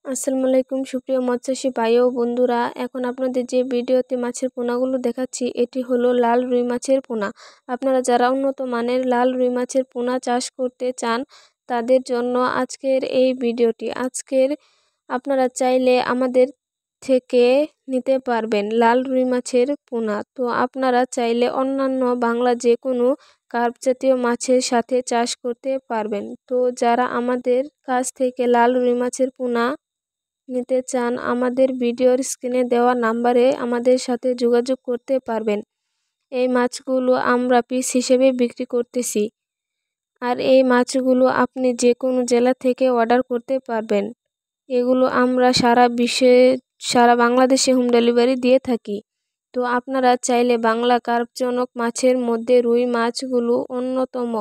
আসসালামু আলাইকুম সুপ্রিয় মৎস্যচাষী ভাই ও বন্ধুরা, এখন আপনাদের যে ভিডিওতে মাছের পোনাগুলো দেখাচ্ছি এটি হলো লাল রুই মাছের পোনা। আপনারা যারা উন্নত মানের লাল রুই মাছের পোনা চাষ করতে চান তাদের জন্য আজকের এই ভিডিওটি। আপনারা চাইলে আমাদের থেকে নিতে পারবেন লাল রুই মাছের পোনা। তো আপনারা চাইলে অন্যান্য বাংলা যে কোনো কার্প জাতীয় মাছের সাথে চাষ করতে পারবেন। তো যারা আমাদের কাছ থেকে লাল রুই মাছের পোনা নিতে চান আমাদের ভিডিওর স্ক্রিনে দেওয়া নাম্বারে আমাদের সাথে যোগাযোগ করতে পারবেন। এই মাছগুলো আমরা পিস হিসেবে বিক্রি করতেছি, আর এই মাছগুলো আপনি যে কোনো জেলা থেকে অর্ডার করতে পারবেন। এগুলো আমরা সারা বাংলাদেশে হোম ডেলিভারি দিয়ে থাকি। তো আপনারা চাইলে বাংলা কার্পজনক মাছের মধ্যে রুই মাছগুলো অন্যতম,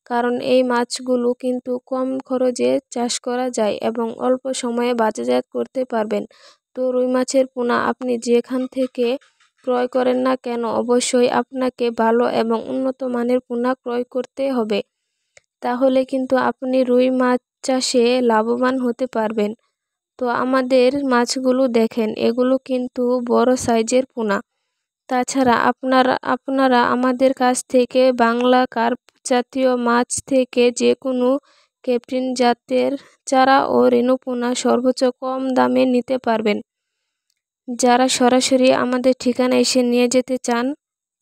কারণ এই মাছগুলো কিন্তু কম খরচে চাষ করা যায় এবং অল্প সময়ে বাজারজাত করতে পারবেন। তো রুই মাছের পোনা আপনি যেখান থেকে ক্রয় করেন না কেন অবশ্যই আপনাকে ভালো এবং উন্নত মানের পোনা ক্রয় করতে হবে, তাহলে কিন্তু আপনি রুই মাছ চাষে লাভবান হতে পারবেন। তো আমাদের মাছগুলো দেখেন, এগুলো কিন্তু বড় সাইজের পোনা। তাছাড়া আপনারা আমাদের কাছ থেকে বাংলা কার্প জাতীয় মাছ থেকে যে কোনো ক্যাপ্রিন জাতের চারা ও রেণু পোনা সর্বোচ্চ কম দামে নিতে পারবেন। যারা সরাসরি আমাদের ঠিকানা এসে নিয়ে যেতে চান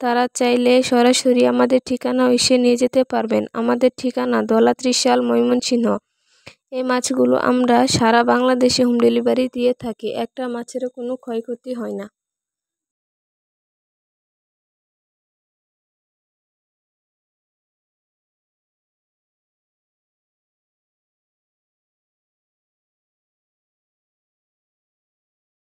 তারা চাইলে সরাসরি আমাদের ঠিকানা এসে নিয়ে যেতে পারবেন। আমাদের ঠিকানা দলা ত্রিশাল, ময়মনসিংহ। এই মাছগুলো আমরা সারা বাংলাদেশে হোম ডেলিভারি দিয়ে থাকি, একটা মাছেরও কোনো ক্ষয়ক্ষতি হয় না।